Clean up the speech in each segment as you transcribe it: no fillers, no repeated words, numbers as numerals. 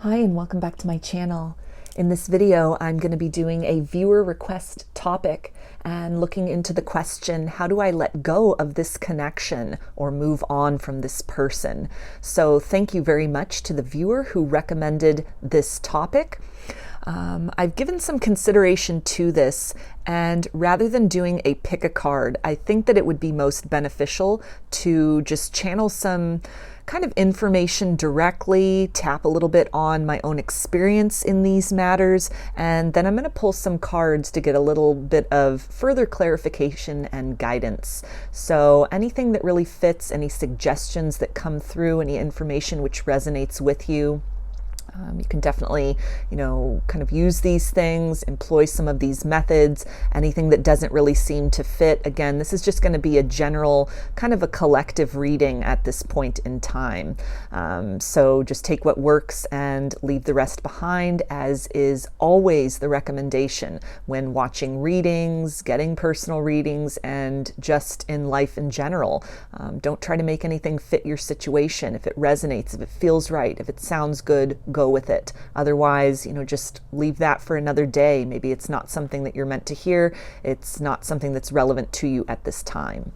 Hi and welcome back to my channel. In this video, I'm going to be doing a viewer request topic and looking into the question, how do I let go of this connection or move on from this person? So thank you very much to the viewer who recommended this topic. I've given some consideration to this, and rather than doing a pick a card, I think that it would be most beneficial to just channel some kind of information directly, tap a little bit on my own experience in these matters, and then I'm going to pull some cards to get a little bit of further clarification and guidance. So anything that really fits, any suggestions that come through, any information which resonates with you, you can definitely, kind of use these things, employ some of these methods. Anything that doesn't really seem to fit, again, this is just going to be a general, kind of a collective reading at this point in time. So just take what works and leave the rest behind, as is always the recommendation when watching readings, getting personal readings, and just in life in general. Don't try to make anything fit your situation. If it resonates, if it feels right, if it sounds good, go with it. Otherwise, just leave that for another day. Maybe it's not something that you're meant to hear. It's not something that's relevant to you at this time.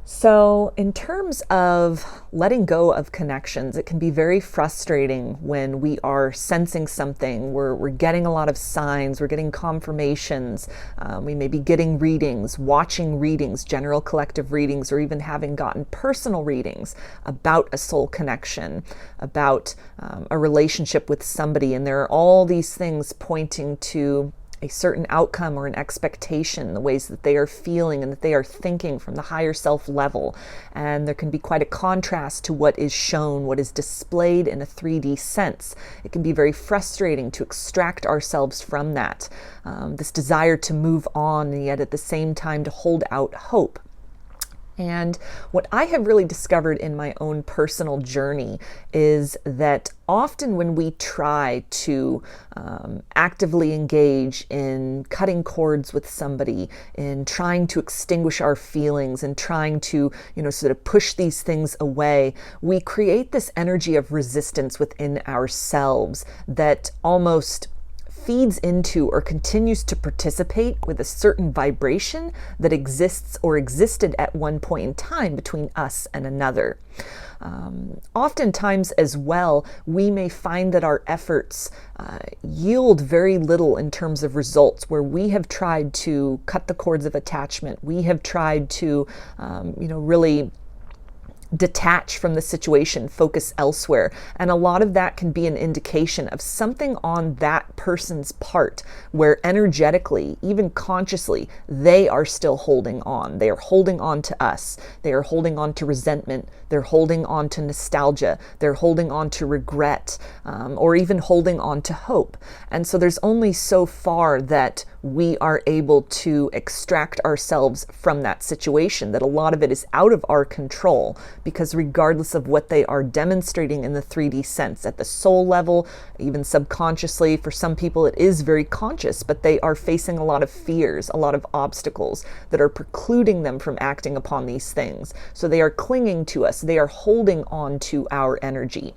So in terms of letting go of connections, it can be very frustrating when we are sensing something. We're getting a lot of signs, we're getting confirmations, we may be getting readings, watching readings, general collective readings, or even having gotten personal readings about a soul connection, about a relationship with somebody, and there are all these things pointing to a certain outcome or an expectation, the ways that they are feeling and that they are thinking from the higher self level. And there can be quite a contrast to what is shown, what is displayed in a 3D sense. It can be very frustrating to extract ourselves from that, this desire to move on, and yet at the same time to hold out hope. And what I have really discovered in my own personal journey is that often when we try to actively engage in cutting cords with somebody, in trying to extinguish our feelings and trying to, sort of push these things away, we create this energy of resistance within ourselves that almost feeds into or continues to participate with a certain vibration that exists or existed at one point in time between us and another. Oftentimes as well, we may find that our efforts yield very little in terms of results, where we have tried to cut the cords of attachment. We have tried to, really detach from the situation, focus elsewhere. And a lot of that can be an indication of something on that person's part where energetically, even consciously, they are still holding on. They are holding on to us. They are holding on to resentment. They're holding on to nostalgia. They're holding on to regret, or even holding on to hope. And so there's only so far that we are able to extract ourselves from that situation, that a lot of it is out of our control, because regardless of what they are demonstrating in the 3D sense, at the soul level, even subconsciously, for some people it is very conscious, but they are facing a lot of fears, a lot of obstacles that are precluding them from acting upon these things. So they are clinging to us, they are holding on to our energy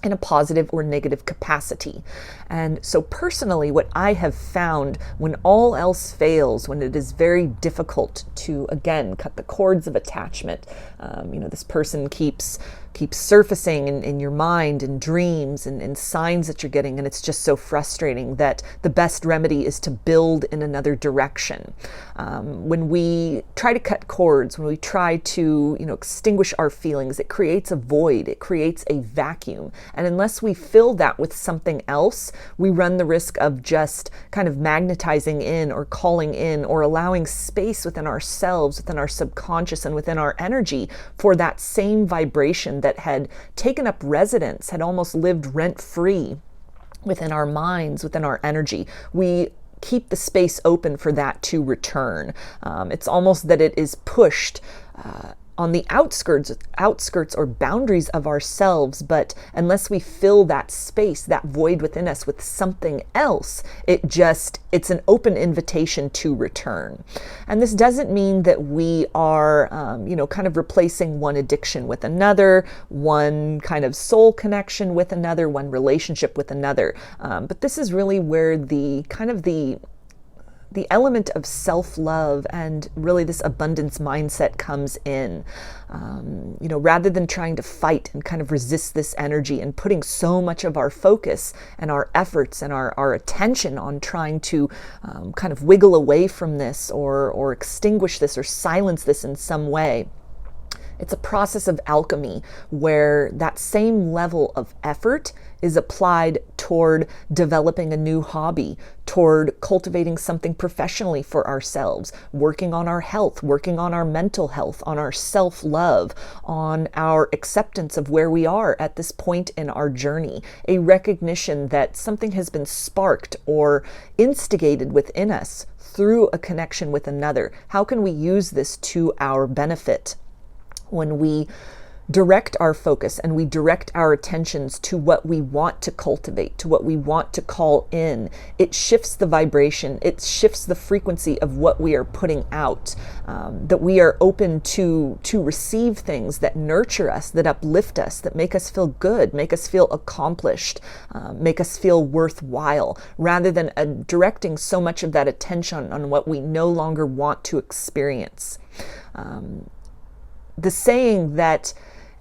in a positive or negative capacity. And so personally, what I have found when all else fails, when it is very difficult to, again, cut the cords of attachment, this person keeps surfacing in your mind and dreams and signs that you're getting, and it's just so frustrating, that the best remedy is to build in another direction. When we try to cut cords, when we try to extinguish our feelings, it creates a void, it creates a vacuum. And unless we fill that with something else, we run the risk of just kind of magnetizing in or calling in or allowing space within ourselves, within our subconscious and within our energy for that same vibration that had taken up residence, had almost lived rent-free within our minds, within our energy. We keep the space open for that to return. It's almost that it is pushed on the outskirts or boundaries of ourselves, but unless we fill that space, that void within us with something else, it's an open invitation to return. And this doesn't mean that we are, kind of replacing one addiction with another, one kind of soul connection with another, one relationship with another. But this is really where the element of self-love and really this abundance mindset comes in. Rather than trying to fight and kind of resist this energy and putting so much of our focus and our efforts and our attention on trying to kind of wiggle away from this or extinguish this or silence this in some way. It's a process of alchemy where that same level of effort is applied toward developing a new hobby, toward cultivating something professionally for ourselves, working on our health, working on our mental health, on our self-love, on our acceptance of where we are at this point in our journey, a recognition that something has been sparked or instigated within us through a connection with another. How can we use this to our benefit? When we direct our focus and we direct our attentions to what we want to cultivate, to what we want to call in, it shifts the vibration, it shifts the frequency of what we are putting out, that we are open to receive things that nurture us, that uplift us, that make us feel good, make us feel accomplished, make us feel worthwhile, rather than directing so much of that attention on what we no longer want to experience. The saying that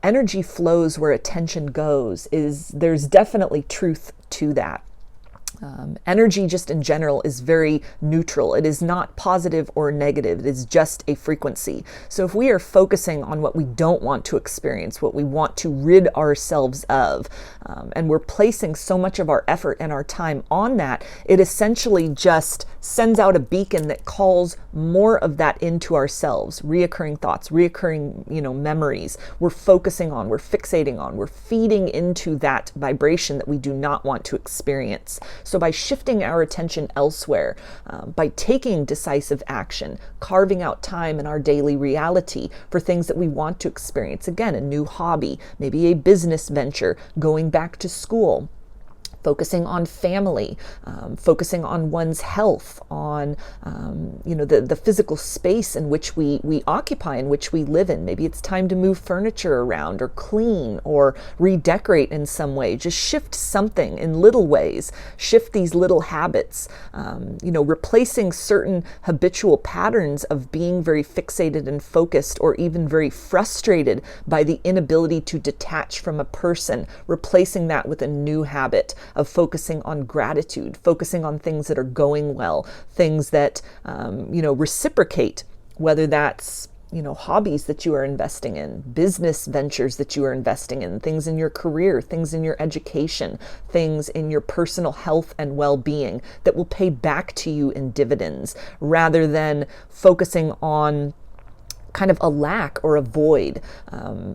energy flows where attention goes there's definitely truth to that. Energy just in general is very neutral. It is not positive or negative. It is just a frequency. So if we are focusing on what we don't want to experience, what we want to rid ourselves of, and we're placing so much of our effort and our time on that, it essentially just sends out a beacon that calls more of that into ourselves, reoccurring thoughts, reoccurring, memories. We're focusing on, we're fixating on, we're feeding into that vibration that we do not want to experience. So by shifting our attention elsewhere, by taking decisive action, carving out time in our daily reality for things that we want to experience, again, a new hobby, maybe a business venture, going back to school, focusing on family, focusing on one's health, on the physical space in which we occupy, in which we live in. Maybe it's time to move furniture around or clean or redecorate in some way. Just shift something in little ways, shift these little habits, replacing certain habitual patterns of being very fixated and focused or even very frustrated by the inability to detach from a person, replacing that with a new habit of focusing on gratitude, focusing on things that are going well, things that, reciprocate, whether that's, hobbies that you are investing in, business ventures that you are investing in, things in your career, things in your education, things in your personal health and well-being that will pay back to you in dividends, rather than focusing on kind of a lack or a void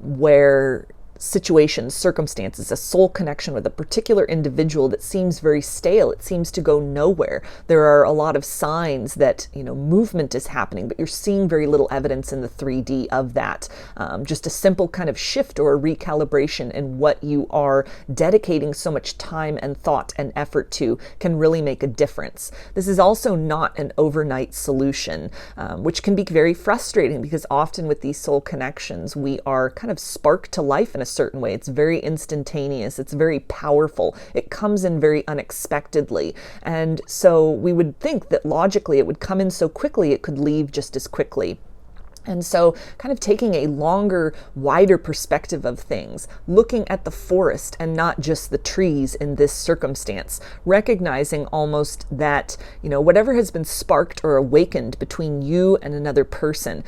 where situations, circumstances, a soul connection with a particular individual that seems very stale. It seems to go nowhere. There are a lot of signs that, movement is happening, but you're seeing very little evidence in the 3D of that. Just a simple kind of shift or a recalibration in what you are dedicating so much time and thought and effort to can really make a difference. This is also not an overnight solution, which can be very frustrating because often with these soul connections, we are kind of sparked to life in a certain way. It's very instantaneous. It's very powerful. It comes in very unexpectedly. And so we would think that logically it would come in so quickly, it could leave just as quickly. And so kind of taking a longer, wider perspective of things, looking at the forest and not just the trees in this circumstance, recognizing almost that, whatever has been sparked or awakened between you and another person,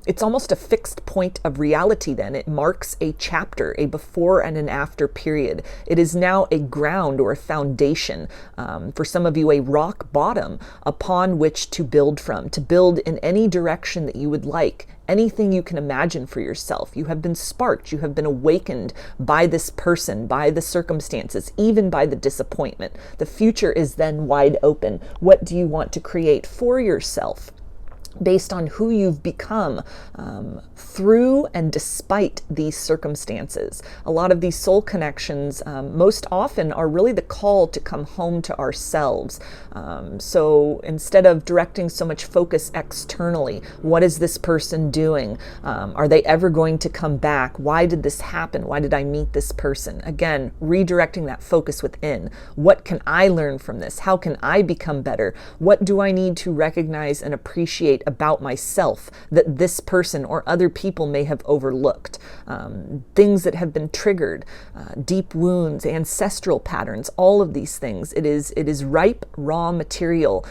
it's almost a fixed point of reality then. It marks a chapter, a before and an after period. It is now a ground or a foundation, for some of you, a rock bottom upon which to build from, to build in any direction that you would like. Anything you can imagine for yourself. You have been sparked, you have been awakened by this person, by the circumstances, even by the disappointment. The future is then wide open. What do you want to create for yourself? based on who you've become through and despite these circumstances. A lot of these soul connections most often are really the call to come home to ourselves. So instead of directing so much focus externally, what is this person doing? Are they ever going to come back? Why did this happen? Why did I meet this person? Again, redirecting that focus within. What can I learn from this? How can I become better? What do I need to recognize and appreciate about myself that this person or other people may have overlooked? Things that have been triggered, deep wounds, ancestral patterns, all of these things. It is ripe, raw material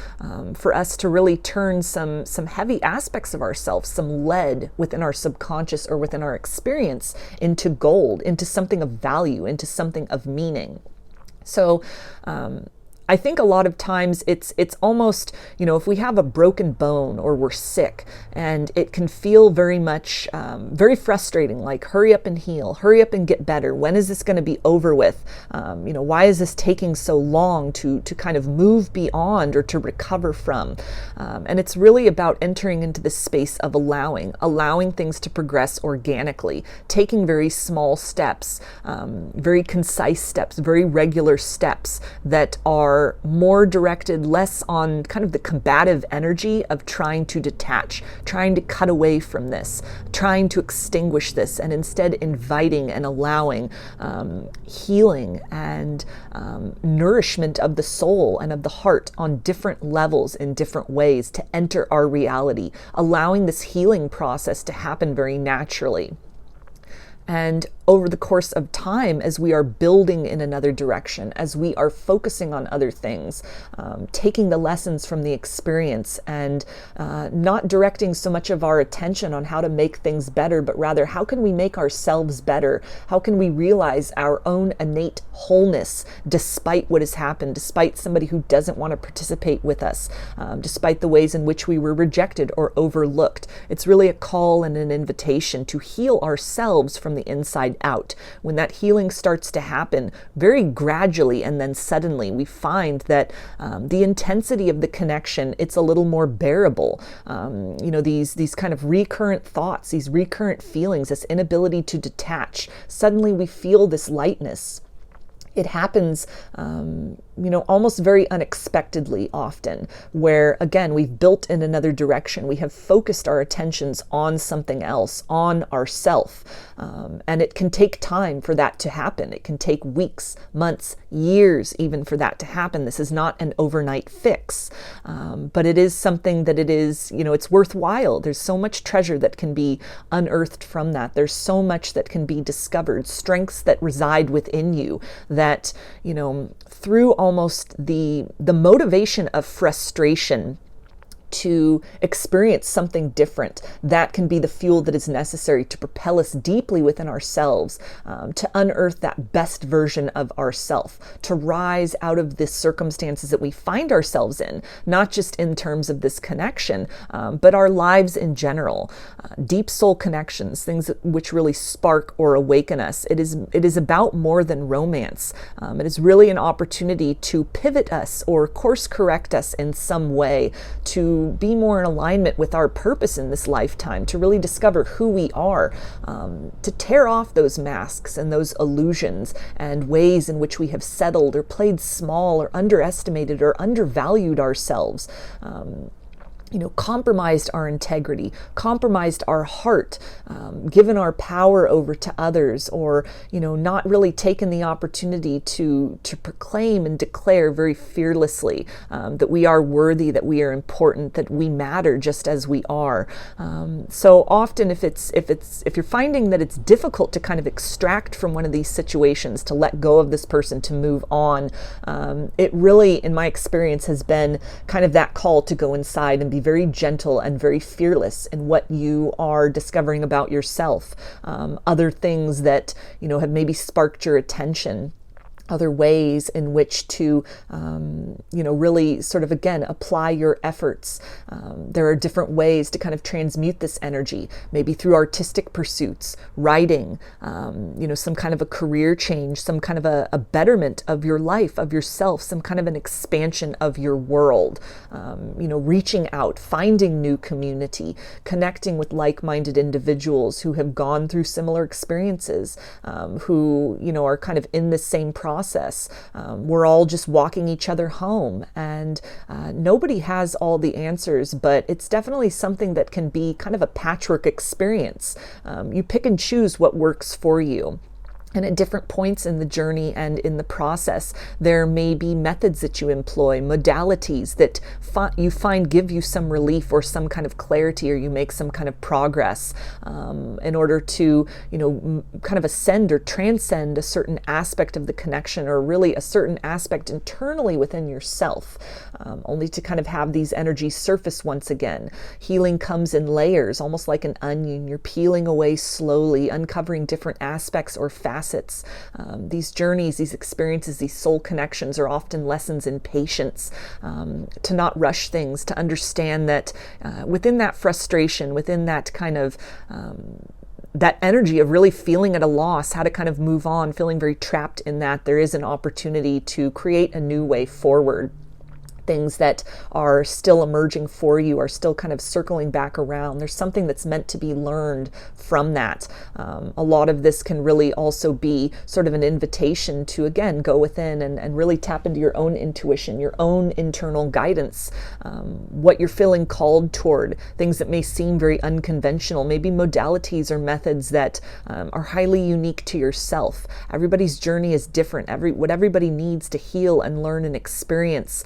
for us to really turn some heavy aspects of ourselves, some lead within our subconscious or within our experience, into gold, into something of value, into something of meaning. So I think a lot of times it's almost, if we have a broken bone or we're sick, and it can feel very much, very frustrating, like hurry up and heal, hurry up and get better. When is this going to be over with? Why is this taking so long to kind of move beyond or to recover from? And it's really about entering into this space of allowing things to progress organically, taking very small steps, very concise steps, very regular steps that are more directed less on kind of the combative energy of trying to detach, trying to cut away from this, trying to extinguish this, and instead inviting and allowing healing and nourishment of the soul and of the heart on different levels in different ways to enter our reality, allowing this healing process to happen very naturally. And over the course of time, as we are building in another direction, as we are focusing on other things, taking the lessons from the experience and not directing so much of our attention on how to make things better, but rather how can we make ourselves better? How can we realize our own innate wholeness despite what has happened, despite somebody who doesn't want to participate with us, despite the ways in which we were rejected or overlooked? It's really a call and an invitation to heal ourselves from the inside out. When that healing starts to happen very gradually and then suddenly, we find that the intensity of the connection, it's a little more bearable. These kind of recurrent thoughts, these recurrent feelings, this inability to detach, suddenly we feel this lightness. It happens, almost very unexpectedly often, where again, we've built in another direction. We have focused our attentions on something else, on ourself. And it can take time for that to happen. It can take weeks, months, years even for that to happen. This is not an overnight fix, but it is something that it's worthwhile. There's so much treasure that can be unearthed from that. There's so much that can be discovered, strengths that reside within you that, through almost the motivation of frustration to experience something different, that can be the fuel that is necessary to propel us deeply within ourselves, to unearth that best version of ourself, to rise out of the circumstances that we find ourselves in, not just in terms of this connection, but our lives in general. Deep soul connections, things which really spark or awaken us. It is about more than romance. It is really an opportunity to pivot us or course correct us in some way, to be more in alignment with our purpose in this lifetime, to really discover who we are, to tear off those masks and those illusions and ways in which we have settled or played small or underestimated or undervalued ourselves. Compromised our integrity, compromised our heart, given our power over to others, or, not really taken the opportunity to proclaim and declare very fearlessly that we are worthy, that we are important, that we matter just as we are. So often if you're finding that it's difficult to kind of extract from one of these situations, to let go of this person, to move on, it really, in my experience, has been kind of that call to go inside and be very gentle and very fearless in what you are discovering about yourself, other things that have maybe sparked your attention. other ways in which to, really sort of, again, apply your efforts. There are different ways to kind of transmute this energy, maybe through artistic pursuits, writing, some kind of a career change, some kind of a betterment of your life, of yourself, some kind of an expansion of your world, reaching out, finding new community, connecting with like-minded individuals who have gone through similar experiences, who, are kind of in the same process. We're all just walking each other home, and nobody has all the answers, but it's definitely something that can be kind of a patchwork experience. You pick and choose what works for you. And at different points in the journey and in the process, there may be methods that you employ, modalities that you find give you some relief or some kind of clarity, or you make some kind of progress in order to, kind of ascend or transcend a certain aspect of the connection, or really a certain aspect internally within yourself, only to kind of have these energies surface once again. Healing comes in layers, almost like an onion. You're peeling away slowly, uncovering different aspects or facets. These journeys, these experiences, these soul connections are often lessons in patience, to not rush things, to understand that within that frustration, within that kind of that energy of really feeling at a loss, how to kind of move on, feeling very trapped in that, there is an opportunity to create a new way forward. Things that are still emerging for you are still kind of circling back around. There's something that's meant to be learned from that. A lot of this can really also be sort of an invitation to, again, go within and really tap into your own intuition, your own internal guidance, what you're feeling called toward, things that may seem very unconventional, maybe modalities or methods that are highly unique to yourself. Everybody's journey is different. What everybody needs to heal and learn and experience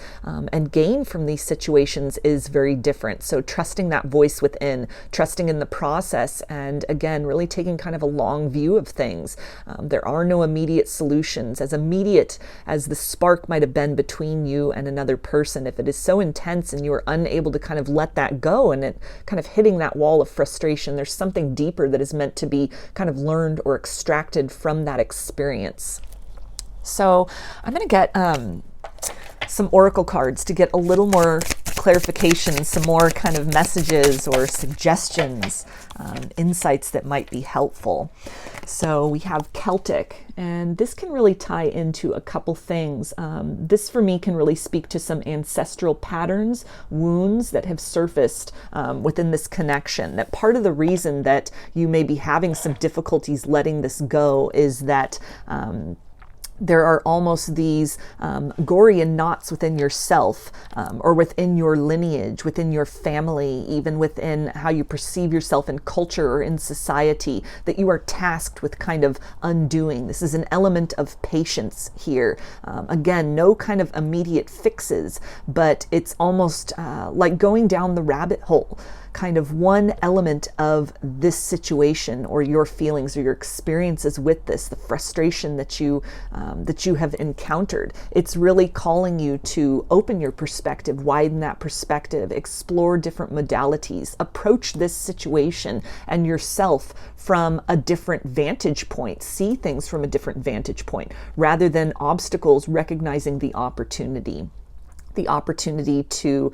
and gain from these situations is very different. So trusting that voice within, trusting in the process, and again, really taking kind of a long view of things. There are no immediate solutions. As immediate as the spark might have been between you and another person, if it is so intense and you are unable to kind of let that go, and it kind of hitting that wall of frustration, there's something deeper that is meant to be kind of learned or extracted from that experience. So I'm going to get some oracle cards to get a little more clarification, some more kind of messages or suggestions, insights that might be helpful. So we have Celtic, and this can really tie into a couple things. This for me can really speak to some ancestral patterns, wounds that have surfaced within this connection. That part of the reason that you may be having some difficulties letting this go is that there are almost these Gordian knots within yourself, or within your lineage, within your family, even within how you perceive yourself in culture or in society, that you are tasked with kind of undoing. This is an element of patience here. Again, no kind of immediate fixes, but it's almost like going down the rabbit hole. Kind of one element of this situation, or your feelings or your experiences with this, the frustration that you have encountered. It's really calling you to open your perspective, widen that perspective, explore different modalities, approach this situation and yourself from a different vantage point, see things from a different vantage point, rather than obstacles, recognizing the opportunity to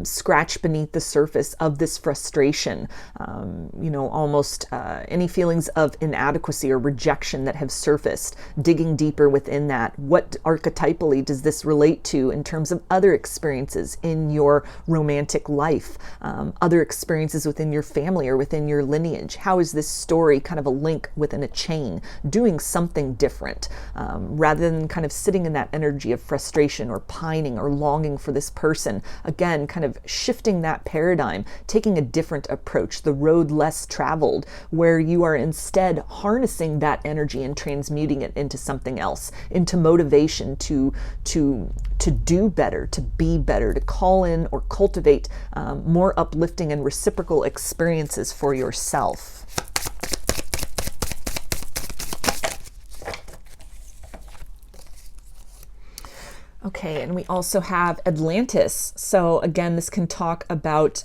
scratch beneath the surface of this frustration, almost any feelings of inadequacy or rejection that have surfaced, digging deeper within that. What archetypally does this relate to in terms of other experiences in your romantic life, other experiences within your family or within your lineage? How is this story kind of a link within a chain, doing something different, rather than kind of sitting in that energy of frustration or pining or longing for this person? Again, kind of shifting that paradigm, taking a different approach, the road less traveled, where you are instead harnessing that energy and transmuting it into something else, into motivation to do better, to be better, to call in or cultivate more uplifting and reciprocal experiences for yourself. Okay, and we also have Atlantis. So again, this can talk about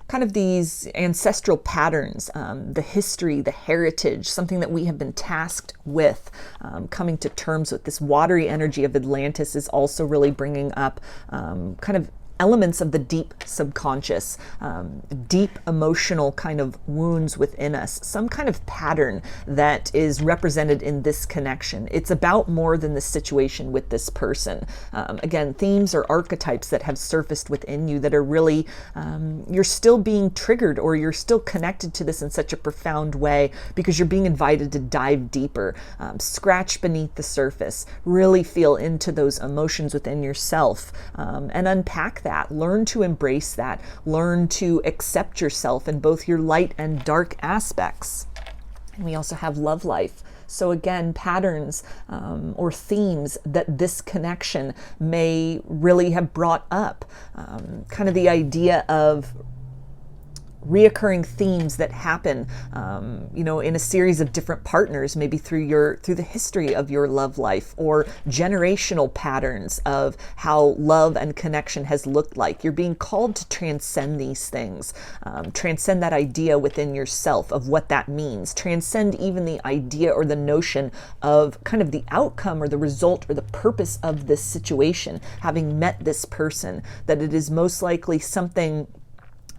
kind of these ancestral patterns, the history, the heritage, something that we have been tasked with, coming to terms with. This watery energy of Atlantis is also really bringing up kind of elements of the deep subconscious, deep emotional kind of wounds within us, some kind of pattern that is represented in this connection. It's about more than the situation with this person. Again, themes or archetypes that have surfaced within you that are really, you're still being triggered, or you're still connected to this in such a profound way because you're being invited to dive deeper, scratch beneath the surface, really feel into those emotions within yourself, and unpack that. Learn to embrace that. Learn to accept yourself in both your light and dark aspects. And we also have love life. So again, patterns or themes that this connection may really have brought up. Kind of the idea of reoccurring themes that happen, in a series of different partners, maybe through the history of your love life, or generational patterns of how love and connection has looked like. You're being called to transcend these things, transcend that idea within yourself of what that means, transcend even the idea or the notion of kind of the outcome or the result or the purpose of this situation, having met this person, that it is most likely something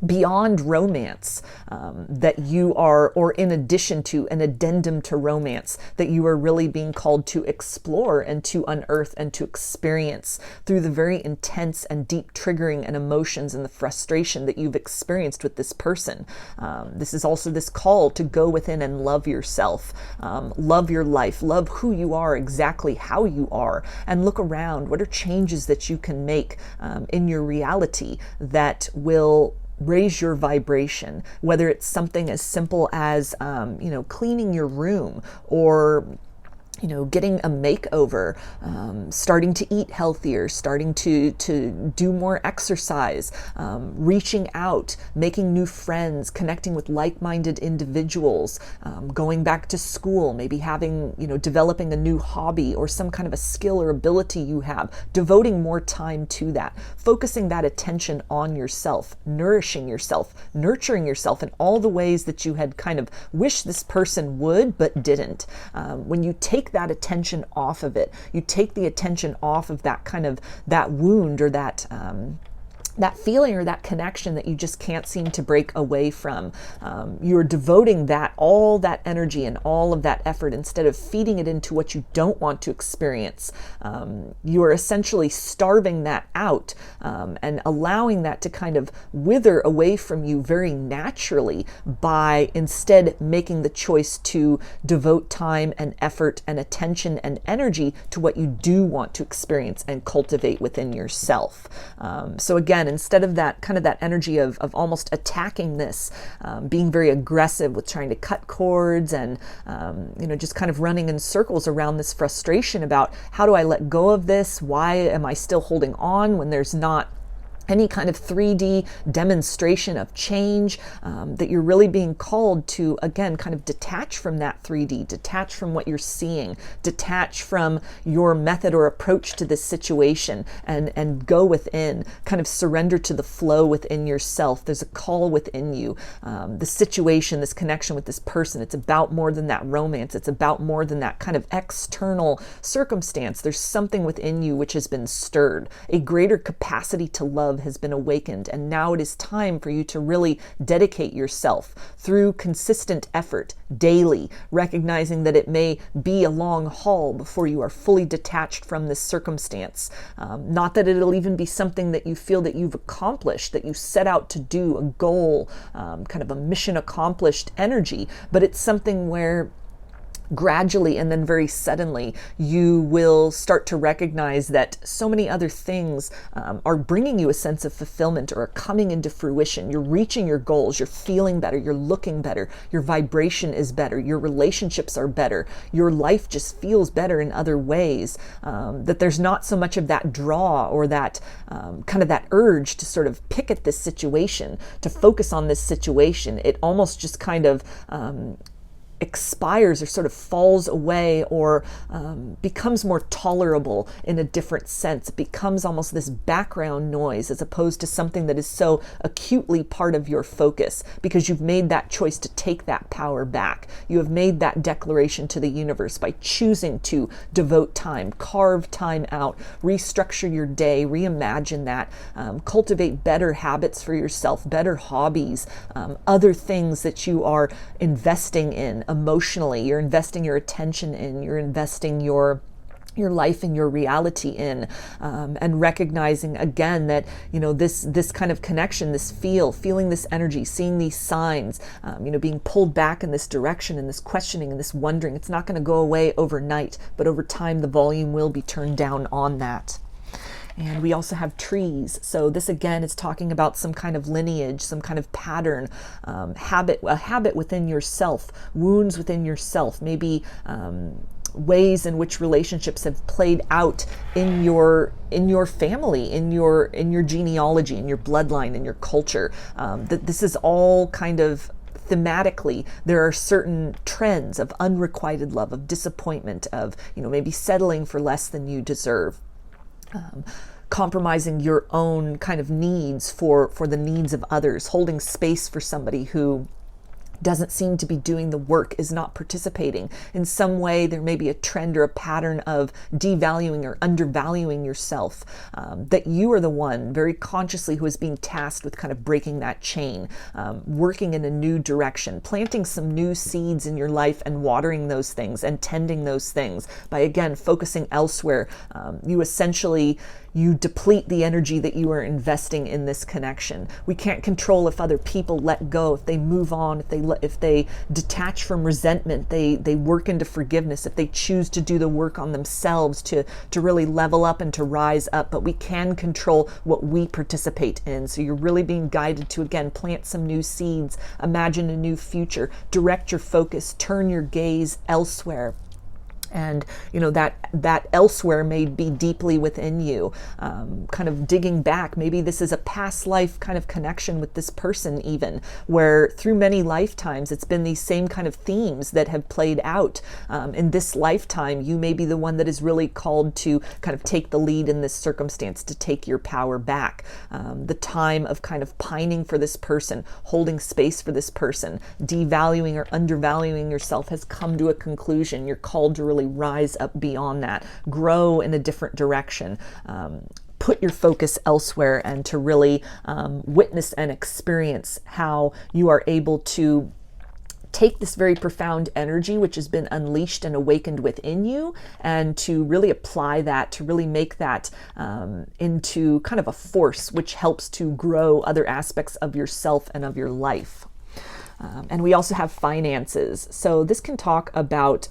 beyond romance, that you are, or in addition to, an addendum to romance, that you are really being called to explore and to unearth and to experience through the very intense and deep triggering and emotions and the frustration that you've experienced with this person. This is also this call to go within and love yourself, love your life, love who you are, exactly how you are, and look around. What are changes that you can make in your reality that will raise your vibration, whether it's something as simple as, cleaning your room, or getting a makeover, starting to eat healthier, starting to do more exercise, reaching out, making new friends, connecting with like-minded individuals, going back to school, maybe having, developing a new hobby or some kind of a skill or ability you have, devoting more time to that, focusing that attention on yourself, nourishing yourself, nurturing yourself in all the ways that you had kind of wished this person would, but didn't. When you take that attention off of it, you take the attention off of that kind of that wound or that feeling or that connection that you just can't seem to break away from. You're devoting all that energy and all of that effort, instead of feeding it into what you don't want to experience. You are essentially starving that out, and allowing that to kind of wither away from you very naturally, by instead making the choice to devote time and effort and attention and energy to what you do want to experience and cultivate within yourself. So again, instead of that kind of that energy of almost attacking this, being very aggressive with trying to cut cords and, just kind of running in circles around this frustration about, how do I let go of this? Why am I still holding on when there's not any kind of 3D demonstration of change, that you're really being called to, again, kind of detach from that 3D, detach from what you're seeing, detach from your method or approach to this situation, and go within, kind of surrender to the flow within yourself. There's a call within you. The situation, this connection with this person, it's about more than that romance. It's about more than that kind of external circumstance. There's something within you which has been stirred. A greater capacity to love has been awakened, and now it is time for you to really dedicate yourself through consistent effort daily, recognizing that it may be a long haul before you are fully detached from this circumstance. Not that it'll even be something that you feel that you've accomplished, that you set out to do, a goal, kind of a mission accomplished energy, but it's something where gradually and then very suddenly you will start to recognize that so many other things are bringing you a sense of fulfillment, or are coming into fruition. You're reaching your goals, you're feeling better, you're looking better, your vibration is better, your relationships are better, your life just feels better in other ways, that there's not so much of that draw or that kind of that urge to sort of pick at this situation, to focus on this situation. It almost just kind of expires or sort of falls away, or becomes more tolerable in a different sense. It becomes almost this background noise as opposed to something that is so acutely part of your focus, because you've made that choice to take that power back. You have made that declaration to the universe by choosing to devote time, carve time out, restructure your day, reimagine that, cultivate better habits for yourself, better hobbies, other things that you are investing in emotionally, you're investing your attention in, you're investing your life and your reality in, and recognizing again that, this kind of connection, this feeling this energy, seeing these signs, being pulled back in this direction, and this questioning and this wondering, it's not going to go away overnight, but over time the volume will be turned down on that. And we also have trees. So this again is talking about some kind of lineage, some kind of pattern, a habit within yourself, wounds within yourself, maybe ways in which relationships have played out in your family, in your genealogy, in your bloodline, in your culture. That this is all kind of thematically, there are certain trends of unrequited love, of disappointment, of maybe settling for less than you deserve. Compromising your own kind of needs for the needs of others, holding space for somebody who doesn't seem to be doing the work, is not participating. In some way, there may be a trend or a pattern of devaluing or undervaluing yourself, that you are the one very consciously who is being tasked with kind of breaking that chain, working in a new direction, planting some new seeds in your life and watering those things and tending those things by, again, focusing elsewhere. You deplete the energy that you are investing in this connection. We can't control if other people let go, if they move on, if they detach from resentment, they work into forgiveness, if they choose to do the work on themselves to really level up and to rise up. But we can control what we participate in. So you're really being guided to, again, plant some new seeds, imagine a new future, direct your focus, turn your gaze elsewhere. And that elsewhere may be deeply within you, kind of digging back. Maybe this is a past life kind of connection with this person, even where through many lifetimes it's been these same kind of themes that have played out. In this lifetime, you may be the one that is really called to kind of take the lead in this circumstance, to take your power back. The time of kind of pining for this person, holding space for this person, devaluing or undervaluing yourself has come to a conclusion. You're called to really rise up beyond that, grow in a different direction, put your focus elsewhere, and to really witness and experience how you are able to take this very profound energy which has been unleashed and awakened within you, and to really apply that, to really make that into kind of a force which helps to grow other aspects of yourself and of your life. And we also have finances. So this can talk about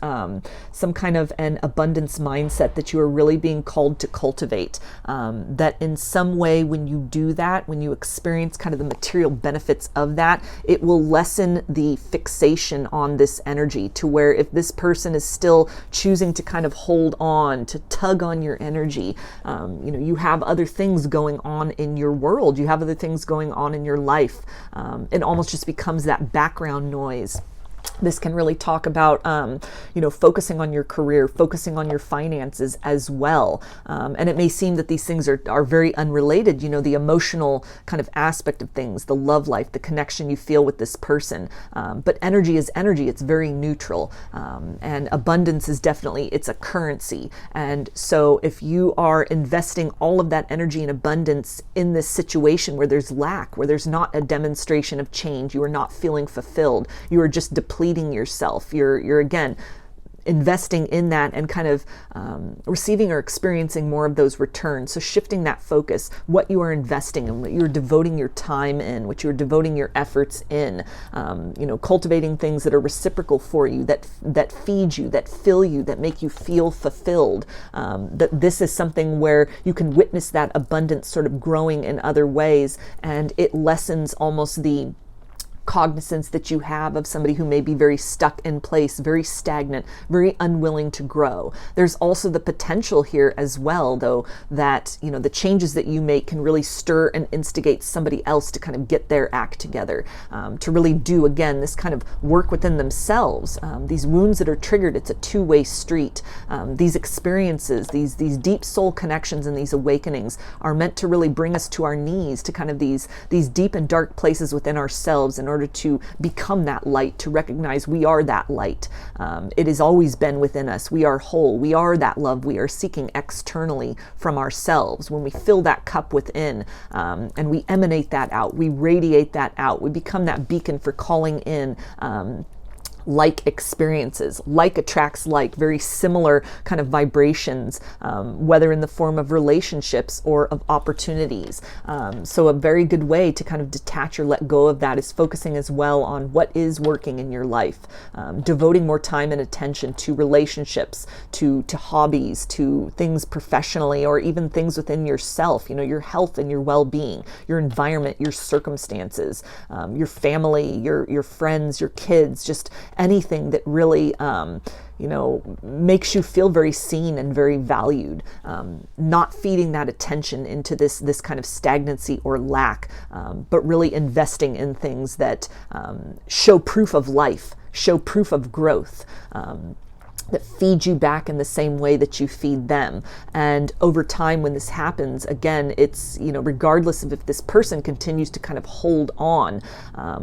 some kind of an abundance mindset that you are really being called to cultivate. That in some way, when you do that, when you experience kind of the material benefits of that, it will lessen the fixation on this energy, to where if this person is still choosing to kind of hold on, to tug on your energy, you have other things going on in your world, you have other things going on in your life. It almost just becomes that background noise. This can really talk about, focusing on your career, focusing on your finances as well. And it may seem that these things are very unrelated, the emotional kind of aspect of things, the love life, the connection you feel with this person. But energy is energy. It's very neutral. And abundance is definitely, it's a currency. And so if you are investing all of that energy and abundance in this situation where there's lack, where there's not a demonstration of change, you are not feeling fulfilled, you are just depleting yourself. You're again investing in that and kind of receiving or experiencing more of those returns. So shifting that focus, what you are investing in, what you're devoting your time in, what you're devoting your efforts in, cultivating things that are reciprocal for you, that feed you, that fill you, that make you feel fulfilled. That this is something where you can witness that abundance sort of growing in other ways, and it lessens almost the cognizance that you have of somebody who may be very stuck in place, very stagnant, very unwilling to grow. There's also the potential here as well, though, that, you know, the changes that you make can really stir and instigate somebody else to kind of get their act together, to really do, again, this kind of work within themselves. These wounds that are triggered, it's a two-way street. These experiences, these deep soul connections and these awakenings are meant to really bring us to our knees, to kind of these deep and dark places within ourselves in order to become that light, to recognize we are that light. It has always been within us. We are whole. We are that love we are seeking externally from ourselves. When we fill that cup within, and we emanate that out, we radiate that out, we become that beacon for calling in like experiences. Like attracts like, very similar kind of vibrations, whether in the form of relationships or of opportunities. So a very good way to kind of detach or let go of that is focusing as well on what is working in your life, devoting more time and attention to relationships, to hobbies, to things professionally, or even things within yourself, you know, your health and your well-being, your environment, your circumstances, your family, your friends, your kids, just anything that really, you know, makes you feel very seen and very valued. Not feeding that attention into this kind of stagnancy or lack, but really investing in things that show proof of life, show proof of growth, that feed you back in the same way that you feed them. And over time, when this happens, again, it's, you know, regardless of if this person continues to kind of hold on,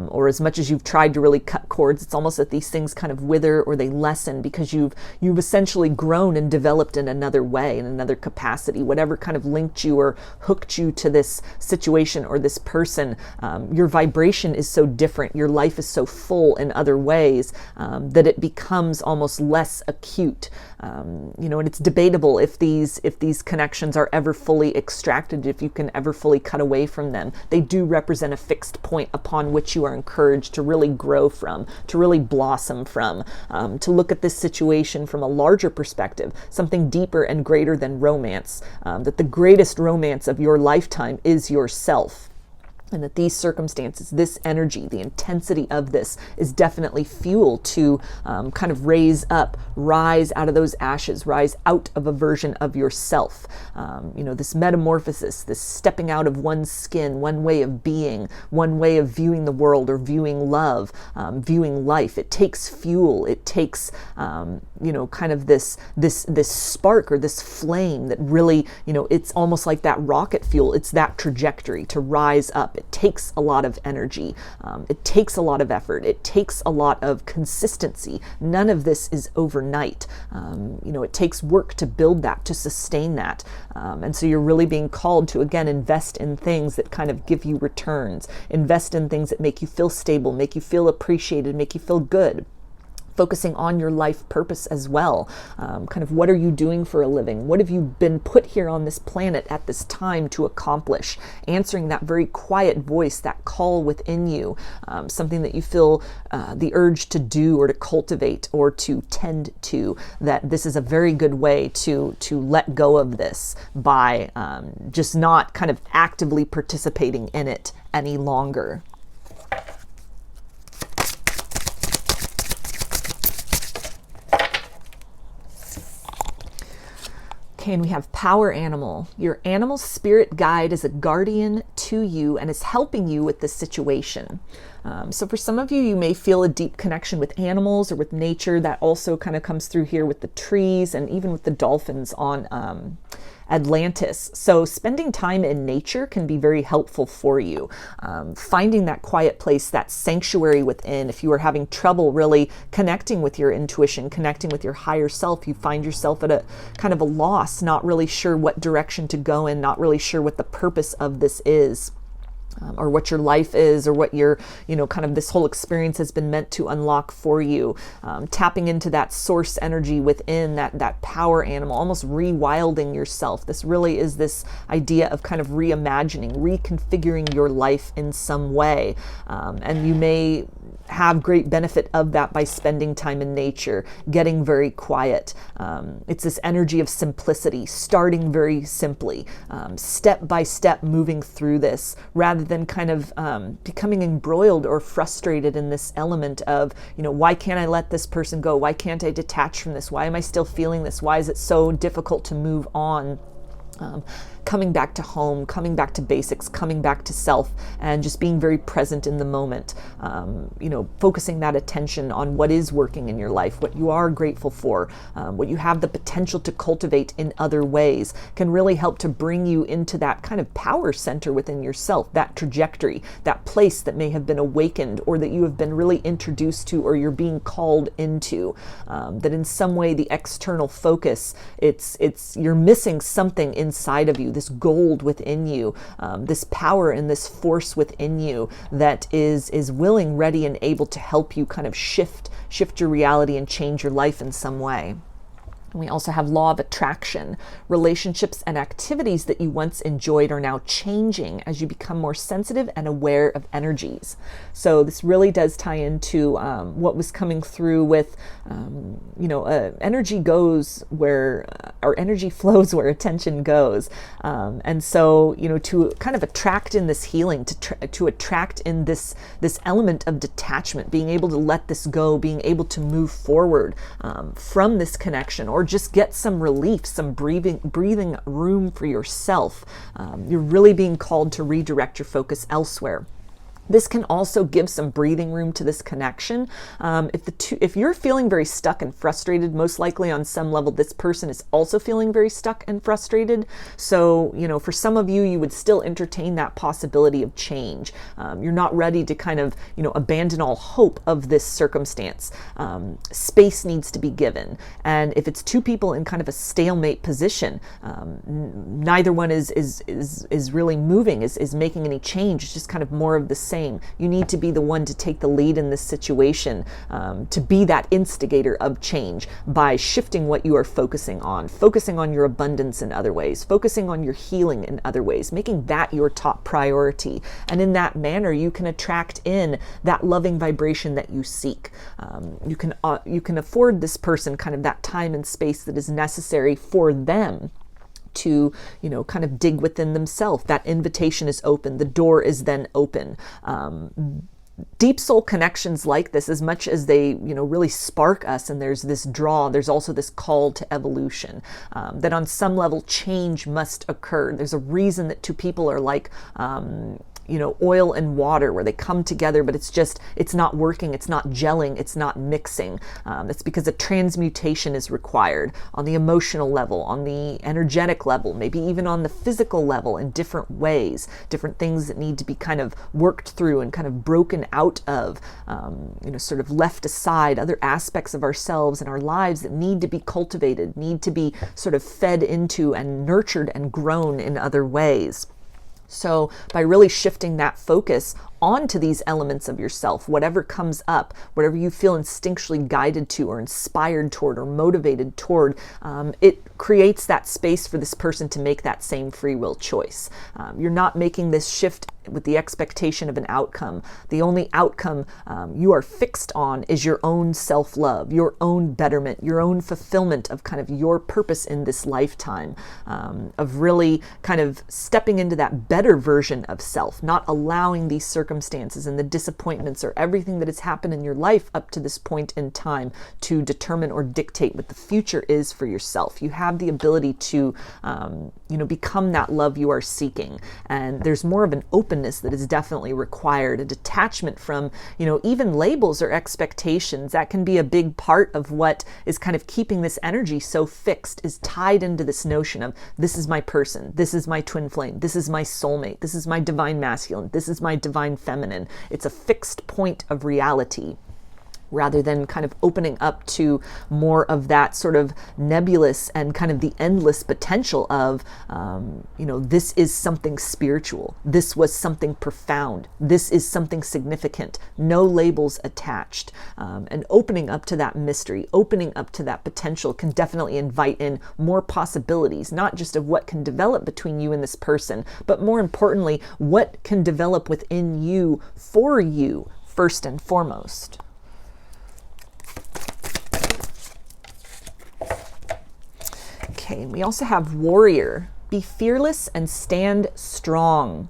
or as much as you've tried to really cut cords, it's almost that these things kind of wither or they lessen because you've essentially grown and developed in another way, in another capacity. Whatever kind of linked you or hooked you to this situation or this person, your vibration is so different, your life is so full in other ways, that it becomes almost less acute. You know, and it's debatable if these connections are ever fully extracted, if you can ever fully cut away from them. They do represent a fixed point upon which you are encouraged to really grow from, to really blossom from, to look at this situation from a larger perspective, something deeper and greater than romance, that the greatest romance of your lifetime is yourself. And that these circumstances, this energy, the intensity of this is definitely fuel to kind of rise out of those ashes, rise out of a version of yourself. You know, this metamorphosis, this stepping out of one's skin, one way of being, one way of viewing the world or viewing love, viewing life. It takes fuel. It takes, you know, kind of this spark or this flame that really, you know, it's almost like that rocket fuel. It's that trajectory to rise up. It takes a lot of energy. It takes a lot of effort. It takes a lot of consistency. None of this is overnight. You know, it takes work to build that, to sustain that. And so you're really being called to, again, invest in things that kind of give you returns. Invest in things that make you feel stable, make you feel appreciated, make you feel good. Focusing on your life purpose as well. Kind of what are you doing for a living? What have you been put here on this planet at this time to accomplish? Answering that very quiet voice, that call within you, something that you feel the urge to do or to cultivate or to tend to, that this is a very good way to let go of this by just not kind of actively participating in it any longer. Okay, and we have power animal. Your animal spirit guide is a guardian to you and is helping you with this situation. So for some of you, you may feel a deep connection with animals or with nature. That also kind of comes through here with the trees and even with the dolphins on Atlantis. So spending time in nature can be very helpful for you. Finding that quiet place, that sanctuary within. If you are having trouble really connecting with your intuition, connecting with your higher self, you find yourself at a kind of a loss, not really sure what direction to go in, not really sure what the purpose of this is. Or what your life is, or what your, you know, kind of this whole experience has been meant to unlock for you. Tapping into that source energy within, that power animal, almost rewilding yourself. This really is this idea of kind of reimagining, reconfiguring your life in some way. And you may have great benefit of that by spending time in nature, getting very quiet. It's this energy of simplicity, starting very simply, step by step moving through this, rather than kind of becoming embroiled or frustrated in this element of, why can't I let this person go? Why can't I detach from this? Why am I still feeling this? Why is it so difficult to move on? Coming back to home, coming back to basics, coming back to self, and just being very present in the moment. Focusing that attention on what is working in your life, what you are grateful for, what you have the potential to cultivate in other ways, can really help to bring you into that kind of power center within yourself, that trajectory, that place that may have been awakened, or that you have been really introduced to, or you're being called into. That in some way the external focus, you're missing something inside of you, this gold within you, this power and this force within you that is willing, ready, and able to help you kind of shift your reality and change your life in some way. We also have law of attraction. Relationships and activities that you once enjoyed are now changing as you become more sensitive and aware of energies. So this really does tie into what was coming through with, energy goes where, or energy flows where attention goes. And so, to kind of attract in this healing, to attract in this element of detachment, being able to let this go, being able to move forward from this connection, or just get some relief, some breathing room for yourself. You're really being called to redirect your focus elsewhere. This can also give some breathing room to this connection. If you're feeling very stuck and frustrated, most likely on some level, this person is also feeling very stuck and frustrated. So, for some of you, you would still entertain that possibility of change. You're not ready to kind of, abandon all hope of this circumstance. Space needs to be given. And if it's two people in kind of a stalemate position, neither one is really moving, is making any change. It's just kind of more of the same. You need to be the one to take the lead in this situation, to be that instigator of change by shifting what you are focusing on your abundance in other ways, focusing on your healing in other ways, making that your top priority. And in that manner, you can attract in that loving vibration that you seek. You can afford this person kind of that time and space that is necessary for them to, kind of dig within themselves. That invitation is open. The door is then open. Deep soul connections like this, as much as they, really spark us, and there's this draw, there's also this call to evolution, that on some level change must occur. There's a reason that two people are like, oil and water, where they come together, but it's not working, it's not gelling, it's not mixing. It's because a transmutation is required on the emotional level, on the energetic level, maybe even on the physical level, in different ways, different things that need to be kind of worked through and kind of broken out of, sort of left aside, other aspects of ourselves and our lives that need to be cultivated, need to be sort of fed into and nurtured and grown in other ways. So by really shifting that focus onto these elements of yourself, whatever comes up, whatever you feel instinctually guided to or inspired toward or motivated toward, it creates that space for this person to make that same free will choice. You're not making this shift with the expectation of an outcome. The only outcome you are fixed on is your own self-love, your own betterment, your own fulfillment of kind of your purpose in this lifetime, of really kind of stepping into that better version of self, not allowing these circumstances and the disappointments or everything that has happened in your life up to this point in time to determine or dictate what the future is for yourself. You have the ability to, become that love you are seeking. And there's more of an openness that is definitely required, a detachment from, even labels or expectations. That can be a big part of what is kind of keeping this energy so fixed, is tied into this notion of, this is my person, this is my twin flame, this is my soulmate, this is my divine masculine, this is my divine feminine. It's a fixed point of reality, rather than kind of opening up to more of that sort of nebulous and kind of the endless potential of, this is something spiritual. This was something profound. This is something significant. No labels attached. And opening up to that mystery, opening up to that potential can definitely invite in more possibilities, not just of what can develop between you and this person, but more importantly, what can develop within you, first and foremost. Okay, and we also have warrior. Be fearless and stand strong.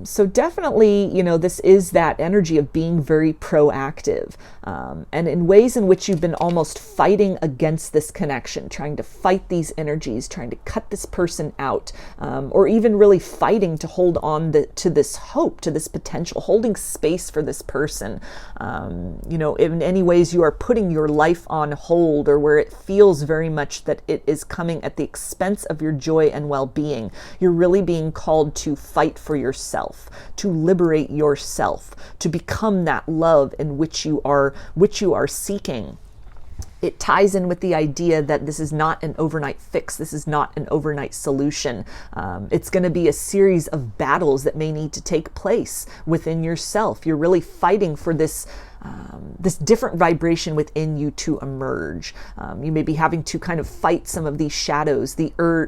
So definitely, you know, this is that energy of being very proactive, and in ways in which you've been almost fighting against this connection, trying to fight these energies, trying to cut this person out, or even really fighting to hold on to this hope, to this potential, holding space for this person. You know, in any ways you are putting your life on hold, or where it feels very much that it is coming at the expense of your joy and well-being. You're really being called to fight for yourself, to liberate yourself, to become that love in which you are seeking. It ties in with the idea that this is not an overnight fix. This is not an overnight solution. It's going to be a series of battles that may need to take place within yourself. You're really fighting for this different vibration within you to emerge. You may be having to kind of fight some of these shadows,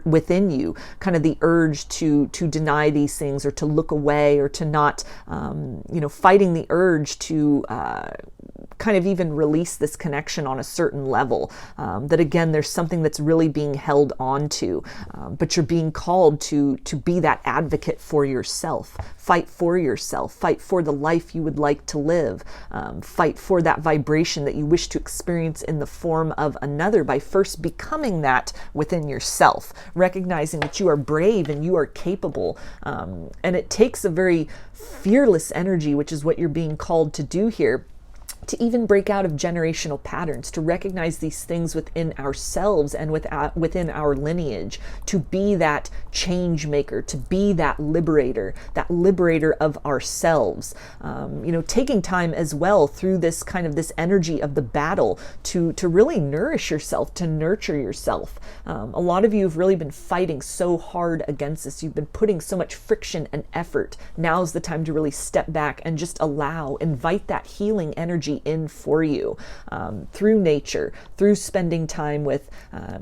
within you, kind of the urge to deny these things, or to look away, or to not, you know, fighting the urge to kind of even release this connection on a certain level. That again, there's something that's really being held on to, but you're being called to be that advocate for yourself. Fight for yourself. Fight for the life you would like to live. Fight for that vibration that you wish to experience in the form of another, by first becoming that within yourself, recognizing that you are brave and you are capable. And it takes a very fearless energy, which is what you're being called to do here, to even break out of generational patterns, to recognize these things within ourselves and within our lineage, to be that change maker, to be that liberator of ourselves. You know, taking time as well through this kind of this energy of the battle to really nourish yourself, to nurture yourself. A lot of you have really been fighting so hard against this. You've been putting so much friction and effort. Now's the time to really step back and just invite that healing energy in for you, through nature, through spending time with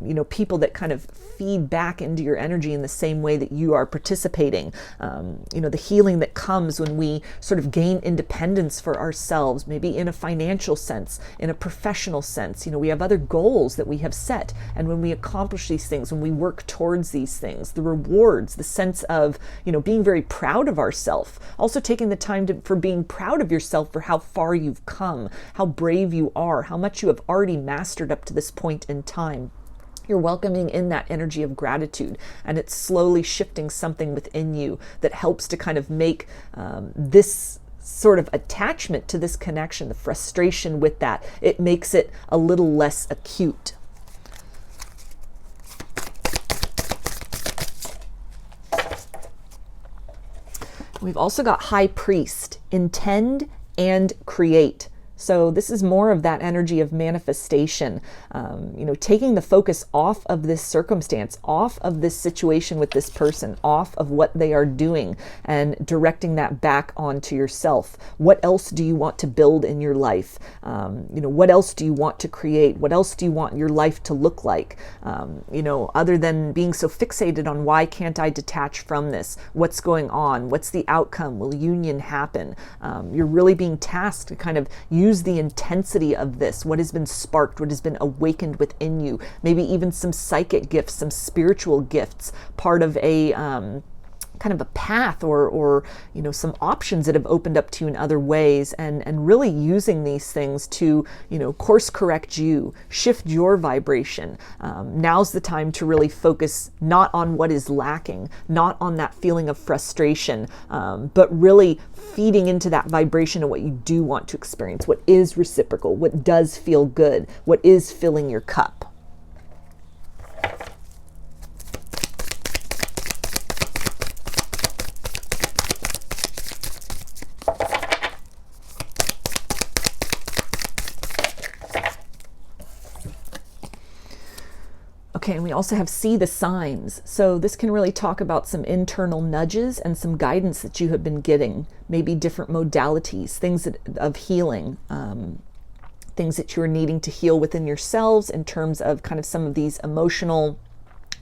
you know, people that kind of feed back into your energy in the same way that you are participating. You know, the healing that comes when we sort of gain independence for ourselves, maybe in a financial sense, in a professional sense. You know, we have other goals that we have set, and when we accomplish these things, when we work towards these things, the rewards, the sense of, you know, being very proud of ourselves, also taking the time for being proud of yourself for how far you've come, how brave you are, how much you have already mastered up to this point in time. You're welcoming in that energy of gratitude, and it's slowly shifting something within you that helps to kind of make this sort of attachment to this connection, the frustration with that, it makes it a little less acute. We've also got High Priest, intend and create. So this is more of that energy of manifestation, you know, taking the focus off of this circumstance, off of this situation with this person, off of what they are doing, and directing that back onto yourself. What else do you want to build in your life? You know, what else do you want to create? What else do you want your life to look like? You know, other than being so fixated on why can't I detach from this? What's going on? What's the outcome? Will union happen? You're really being tasked to kind of use the intensity of this, what has been sparked, what has been awakened within you, maybe even some psychic gifts, some spiritual gifts, part of a kind of a path or you know, some options that have opened up to you in other ways, and really using these things to, you know, course correct you, shift your vibration. Now's the time to really focus not on what is lacking, not on that feeling of frustration, but really feeding into that vibration of what you do want to experience, what is reciprocal, what does feel good, what is filling your cup. Okay, and we also have see the signs. So this can really talk about some internal nudges and some guidance that you have been getting, maybe different modalities, things of healing, things that you're needing to heal within yourselves in terms of kind of some of these emotional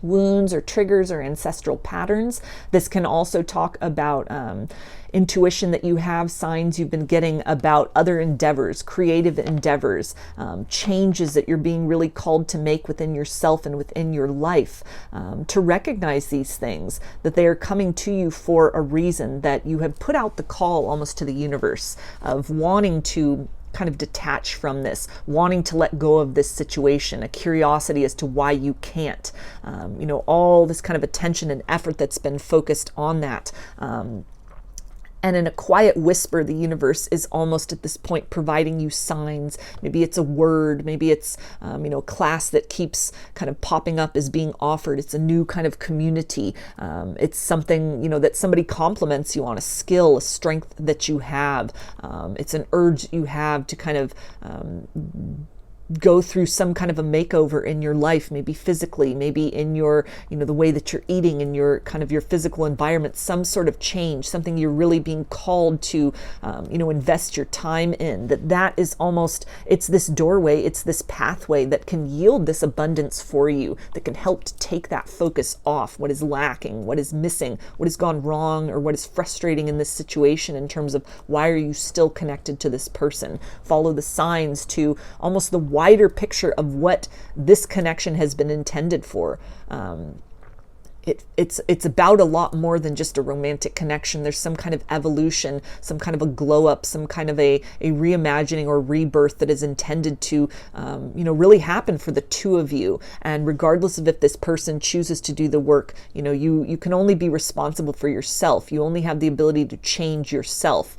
wounds or triggers or ancestral patterns. This can also talk about intuition that you have, signs you've been getting about other endeavors, creative endeavors, changes that you're being really called to make within yourself and within your life, to recognize these things, that they are coming to you for a reason, that you have put out the call almost to the universe of wanting to kind of detach from this, wanting to let go of this situation, a curiosity as to why you can't, all this kind of attention and effort that's been focused on that. And in a quiet whisper, the universe is almost at this point providing you signs. Maybe it's a word, maybe it's, a class that keeps kind of popping up as being offered. It's a new kind of community. It's something, that somebody compliments you on, a skill, a strength that you have. It's an urge you have to kind of go through some kind of a makeover in your life, maybe physically, maybe in your, the way that you're eating, in your kind of your physical environment, some sort of change, something you're really being called to, invest your time in. That is almost, it's this doorway, it's this pathway that can yield this abundance for you, that can help to take that focus off what is lacking, what is missing, what has gone wrong, or what is frustrating in this situation in terms of why are you still connected to this person. Follow the signs to almost the wider picture of what this connection has been intended for. It's about a lot more than just a romantic connection. There's some kind of evolution, some kind of a glow up, some kind of a reimagining or rebirth that is intended to, really happen for the two of you. And regardless of if this person chooses to do the work, you can only be responsible for yourself. You only have the ability to change yourself.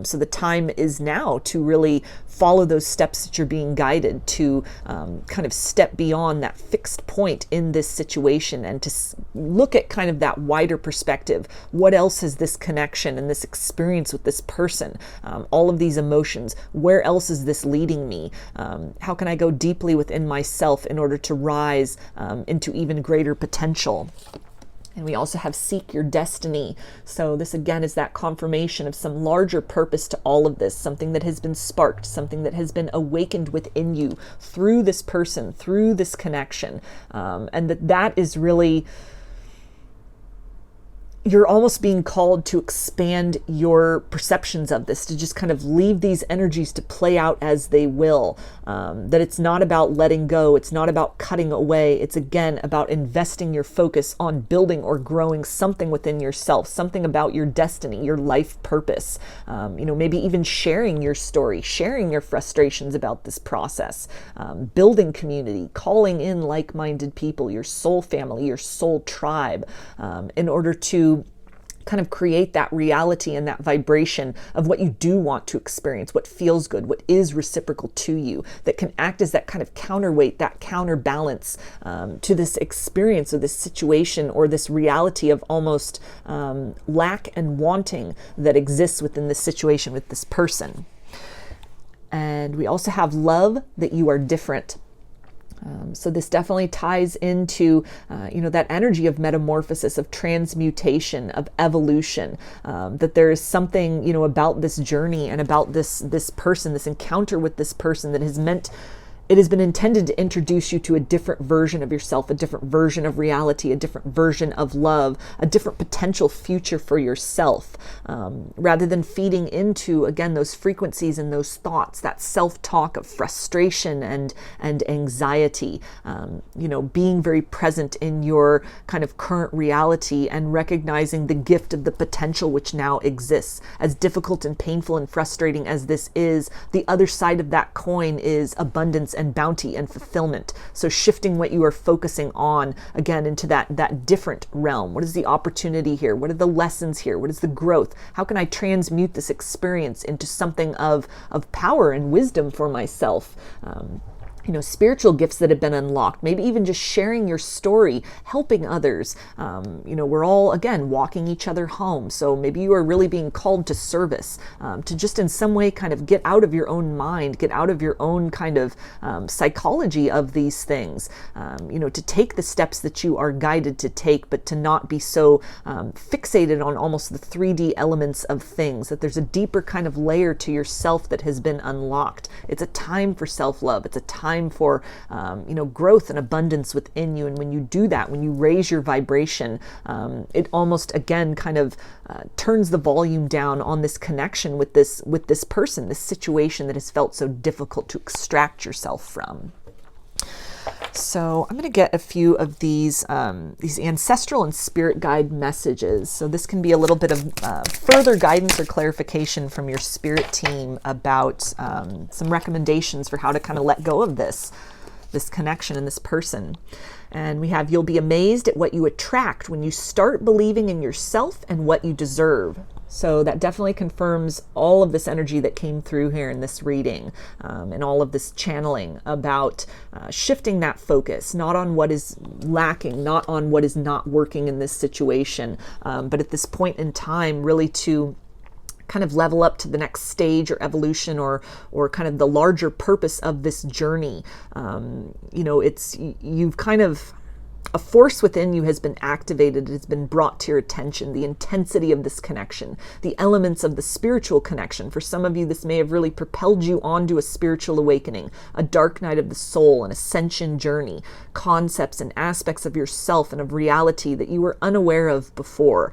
So the time is now to really follow those steps that you're being guided to, kind of step beyond that fixed point in this situation and to look at kind of that wider perspective. What else is this connection and this experience with this person? All of these emotions, where else is this leading me? How can I go deeply within myself in order to rise into even greater potential? And we also have seek your destiny. So this again is that confirmation of some larger purpose to all of this, something that has been sparked, something that has been awakened within you through this person, through this connection. And that is really, you're almost being called to expand your perceptions of this, to just kind of leave these energies to play out as they will. That it's not about letting go. It's not about cutting away. It's again about investing your focus on building or growing something within yourself, something about your destiny, your life purpose. Maybe even sharing your story, sharing your frustrations about this process, building community, calling in like-minded people, your soul family, your soul tribe, in order to kind of create that reality and that vibration of what you do want to experience, what feels good, what is reciprocal to you, that can act as that kind of counterweight, that counterbalance to this experience or this situation or this reality of almost lack and wanting that exists within this situation with this person. And we also have love that you are different. So this definitely ties into, that energy of metamorphosis, of transmutation, of evolution, that there is something, about this journey and about this person, this encounter with this person that it has been intended to introduce you to a different version of yourself, a different version of reality, a different version of love, a different potential future for yourself, rather than feeding into, again, those frequencies and those thoughts, that self-talk of frustration and anxiety, being very present in your kind of current reality and recognizing the gift of the potential which now exists. As difficult and painful and frustrating as this is, the other side of that coin is abundance and bounty and fulfillment. So shifting what you are focusing on again into that different realm. What is the opportunity here? What are the lessons here? What is the growth? How can I transmute this experience into something of power and wisdom for myself? Spiritual gifts that have been unlocked, maybe even just sharing your story, helping others. We're all, again, walking each other home. So maybe you are really being called to service, to just in some way kind of get out of your own mind, get out of your own kind of psychology of these things, to take the steps that you are guided to take, but to not be so fixated on almost the 3D elements of things, that there's a deeper kind of layer to yourself that has been unlocked. It's a time for self-love. It's a time time for, growth and abundance within you. And when you do that, when you raise your vibration, it almost, again, kind of turns the volume down on this connection with this person, this situation that has felt so difficult to extract yourself from. So I'm going to get a few of these ancestral and spirit guide messages. So this can be a little bit of further guidance or clarification from your spirit team about some recommendations for how to kind of let go of this connection and this person. And we have, you'll be amazed at what you attract when you start believing in yourself and what you deserve. So that definitely confirms all of this energy that came through here in this reading, and all of this channeling about shifting that focus, not on what is lacking, not on what is not working in this situation, but at this point in time, really to kind of level up to the next stage or evolution or kind of the larger purpose of this journey. You've kind of, a force within you has been activated. It has been brought to your attention. The intensity of this connection, the elements of the spiritual connection. For some of you, this may have really propelled you onto a spiritual awakening, a dark night of the soul, an ascension journey, concepts and aspects of yourself and of reality that you were unaware of before.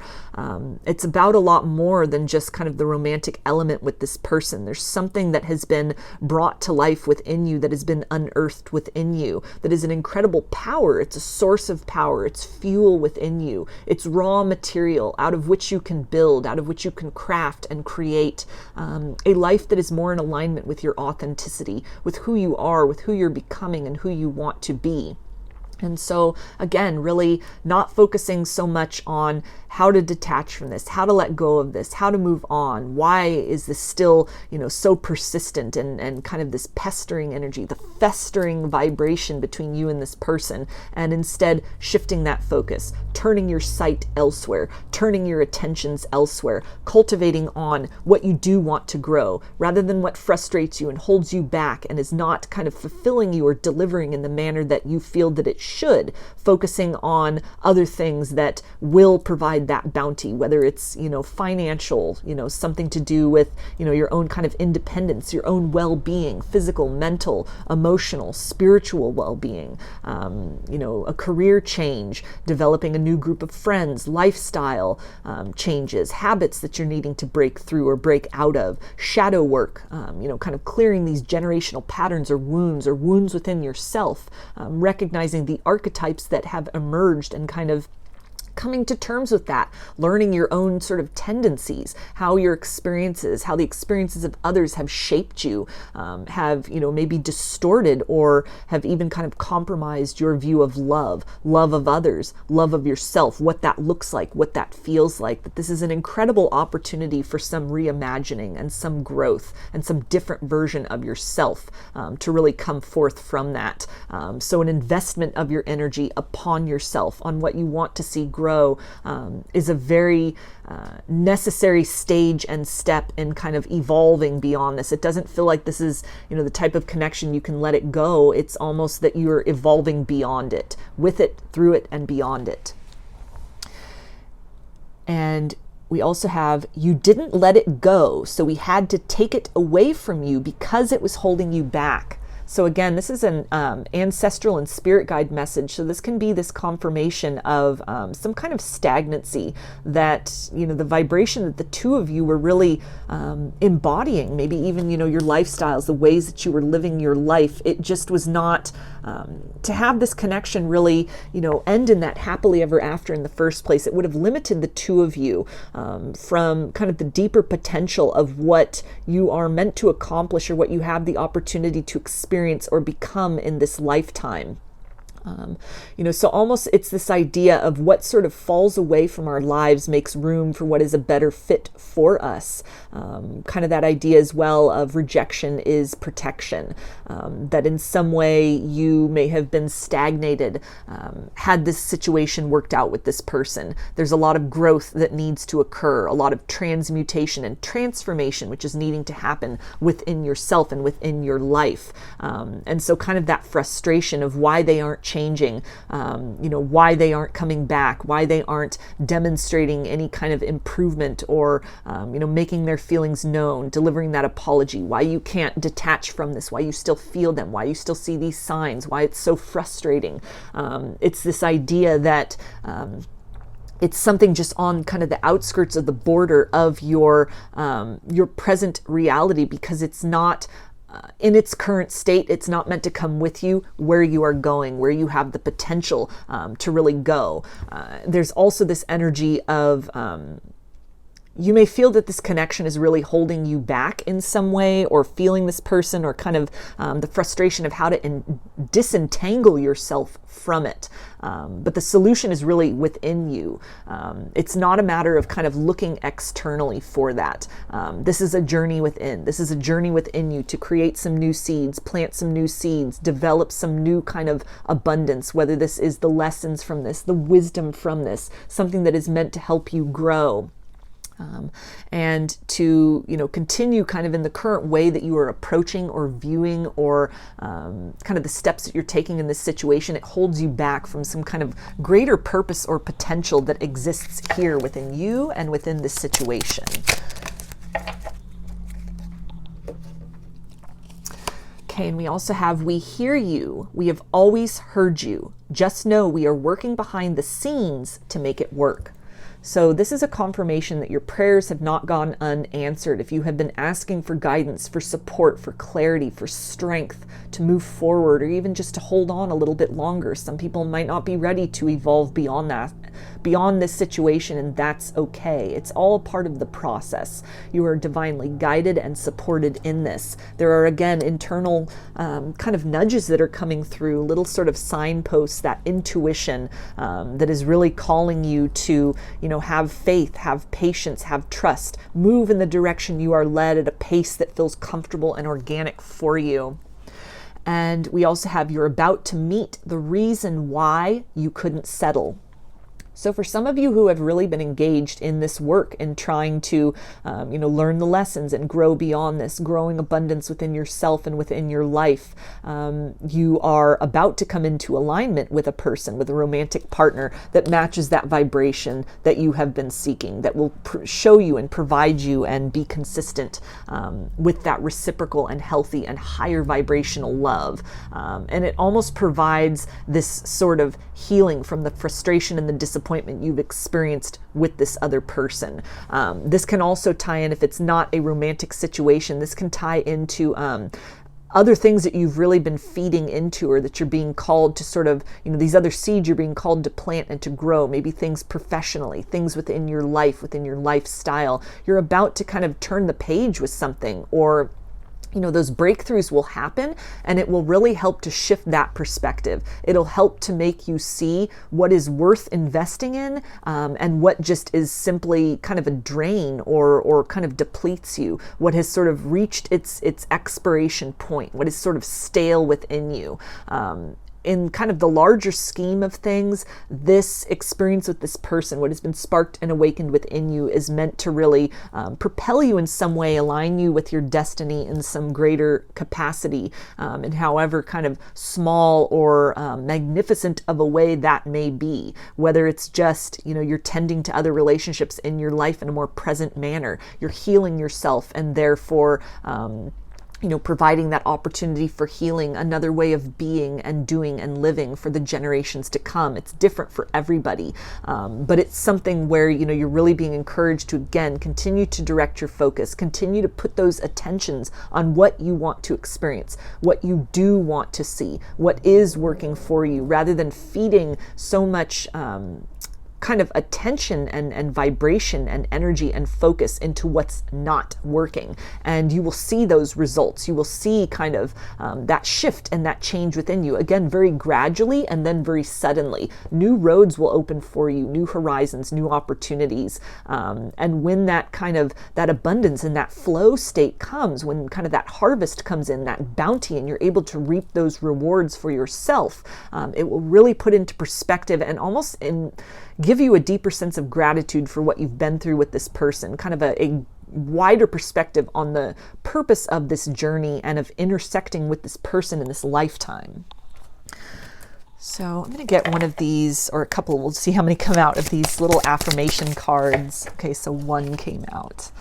It's about a lot more than just kind of the romantic element with this person. There's something that has been brought to life within you, that has been unearthed within you, that is an incredible power. It's a source of power. It's fuel within you. It's raw material out of which you can build, out of which you can craft and create a life that is more in alignment with your authenticity, with who you are, with who you're becoming, and who you want to be. And so, again, really not focusing so much on how to detach from this, how to let go of this, how to move on. Why is this still, so persistent and kind of this pestering energy, the festering vibration between you and this person, and instead shifting that focus, turning your sight elsewhere, turning your attentions elsewhere, cultivating on what you do want to grow, rather than what frustrates you and holds you back and is not kind of fulfilling you or delivering in the manner that you feel that it should, focusing on other things that will provide that bounty, whether it's, financial, something to do with, your own kind of independence, your own well-being, physical, mental, emotional, spiritual well-being, a career change, developing a new group of friends, lifestyle changes, habits that you're needing to break through or break out of, shadow work, kind of clearing these generational patterns or wounds within yourself, recognizing the archetypes that have emerged and kind of coming to terms with that, learning your own sort of tendencies, how the experiences of others have shaped you, have, maybe distorted or have even kind of compromised your view of love of others, love of yourself, what that looks like, what that feels like. That this is an incredible opportunity for some reimagining and some growth and some different version of yourself to really come forth from that. So an investment of your energy upon yourself, on what you want to see grow, is a very necessary stage and step in kind of evolving beyond this. It doesn't feel like this is, the type of connection you can let it go. It's almost that you're evolving beyond it, with it, through it, and beyond it. And we also have, you didn't let it go, so we had to take it away from you because it was holding you back. So again, this is an ancestral and spirit guide message. So this can be this confirmation of some kind of stagnancy that, the vibration that the two of you were really embodying, maybe even, your lifestyles, the ways that you were living your life. It just was not, to have this connection really, end in that happily ever after in the first place. It would have limited the two of you from kind of the deeper potential of what you are meant to accomplish or what you have the opportunity to experience or become in this lifetime. So almost it's this idea of what sort of falls away from our lives makes room for what is a better fit for us. Kind of that idea as well of rejection is protection, that in some way you may have been stagnated, had this situation worked out with this person. There's a lot of growth that needs to occur, a lot of transmutation and transformation, which is needing to happen within yourself and within your life. And so kind of that frustration of why they aren't changing changing, why they aren't coming back, why they aren't demonstrating any kind of improvement or, making their feelings known, delivering that apology, why you can't detach from this, why you still feel them, why you still see these signs, why it's so frustrating. It's this idea that it's something just on kind of the outskirts of the border of your present reality, because it's not in its current state. It's not meant to come with you where you are going, where you have the potential to really go. There's also this energy of you may feel that this connection is really holding you back in some way, or feeling this person, or kind of the frustration of how to disentangle yourself from it. But the solution is really within you. It's not a matter of kind of looking externally for that. This is a journey within. This is a journey within you to create some new seeds, plant some new seeds, develop some new kind of abundance, whether this is the lessons from this, the wisdom from this, something that is meant to help you grow. And to, continue kind of in the current way that you are approaching or viewing, or kind of the steps that you're taking in this situation, it holds you back from some kind of greater purpose or potential that exists here within you and within this situation. Okay, and we also have, we hear you. We have always heard you. Just know we are working behind the scenes to make it work. So this is a confirmation that your prayers have not gone unanswered. If you have been asking for guidance, for support, for clarity, for strength to move forward, or even just to hold on a little bit longer, some people might not be ready to evolve beyond that, beyond this situation, and that's okay. It's all part of the process. You are divinely guided and supported in this. There are, again, internal kind of nudges that are coming through, little sort of signposts, that intuition that is really calling you to, have faith, have patience, have trust, move in the direction you are led at a pace that feels comfortable and organic for you. And we also have, you're about to meet the reason why you couldn't settle. So for some of you who have really been engaged in this work and trying to, learn the lessons and grow beyond this, growing abundance within yourself and within your life, you are about to come into alignment with a person, with a romantic partner that matches that vibration that you have been seeking, that will show you and provide you and be consistent with that reciprocal and healthy and higher vibrational love. And it almost provides this sort of healing from the frustration and the disappointment you've experienced with this other person. This can also tie in, if it's not a romantic situation, this can tie into other things that you've really been feeding into, or that you're being called to sort of, these other seeds you're being called to plant and to grow, maybe things professionally, things within your life, within your lifestyle. You're about to kind of turn the page with something, or those breakthroughs will happen, and it will really help to shift that perspective. It'll help to make you see what is worth investing in, and what just is simply kind of a drain, or kind of depletes you, what has sort of reached its expiration point, what is sort of stale within you. In kind of the larger scheme of things, this experience with this person, what has been sparked and awakened within you, is meant to really propel you in some way, align you with your destiny in some greater capacity, and however kind of small or magnificent of a way that may be. Whether it's just, you're tending to other relationships in your life in a more present manner, you're healing yourself, and therefore providing that opportunity for healing, another way of being and doing and living for the generations to come. It's different for everybody, but it's something where, you're really being encouraged to, again, continue to direct your focus, continue to put those attentions on what you want to experience, what you do want to see, what is working for you, rather than feeding so much kind of attention and vibration and energy and focus into what's not working. And you will see those results. You will see kind of that shift and that change within you, again, very gradually and then very suddenly. New roads will open for you, new horizons, new opportunities. And when that kind of, that abundance and that flow state comes, when kind of that harvest comes in, that bounty, and you're able to reap those rewards for yourself, it will really put into perspective and almost give you a deeper sense of gratitude for what you've been through with this person, kind of a wider perspective on the purpose of this journey and of intersecting with this person in this lifetime. So I'm going to get one of these, or a couple, we'll see how many come out, of these little affirmation cards. Okay, so one came out.